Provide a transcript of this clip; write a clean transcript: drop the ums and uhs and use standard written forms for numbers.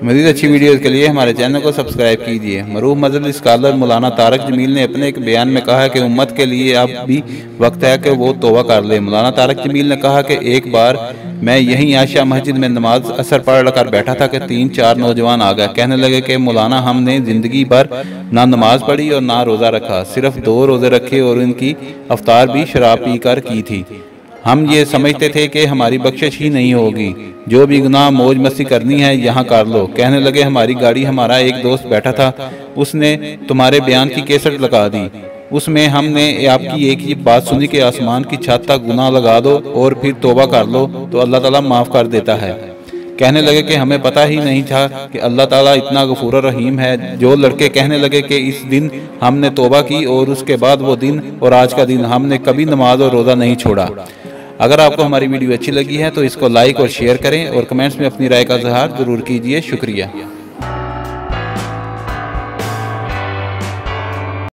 مزید اچھی ویڈیوز کے لیے ہمارے چینل کو سبسکرائب کیجیے۔ معروف مذہبی اسکالر مولانا طارق جمیل نے اپنے ایک بیان میں کہا کہ امت کے لیے اب بھی وقت ہے کہ وہ توبہ کر لے۔ مولانا طارق جمیل نے کہا کہ ایک بار میں یہیں عائشہ مسجد میں نماز عصر پڑھ کر بیٹھا تھا کہ 3-4 نوجوان آ گئے۔ کہنے لگے کہ مولانا ہم نے زندگی بھر نہ نماز پڑھی اور نہ روزہ رکھا، صرف 2 روزے رکھے اور ان کی افطار بھی شراب پی کر کی تھی۔ ہم یہ سمجھتے تھے کہ ہماری بخشش ہی نہیں ہوگی، جو بھی گناہ موج مستی کرنی ہے یہاں کر لو۔ کہنے لگے ہماری گاڑی ہمارا ایک دوست بیٹھا تھا، اس نے تمہارے بیان کی کیسٹ لگا دی، اس میں ہم نے آپ کی ایک ہی بات سنی کہ آسمان کی چھت تک گناہ لگا دو اور پھر توبہ کر لو تو اللہ تعالیٰ معاف کر دیتا ہے۔ کہنے لگے کہ ہمیں پتہ ہی نہیں تھا کہ اللہ تعالیٰ اتنا غفور الرحیم ہے۔ جو لڑکے کہنے لگے کہ اس دن ہم نے توبہ کی اور اس کے بعد وہ دن اور آج کا دن ہم نے کبھی نماز اور روزہ نہیں چھوڑا۔ اگر آپ کو ہماری ویڈیو اچھی لگی ہے تو اس کو لائک اور شیئر کریں اور کمنٹس میں اپنی رائے کا اظہار ضرور کیجیے۔ شکریہ۔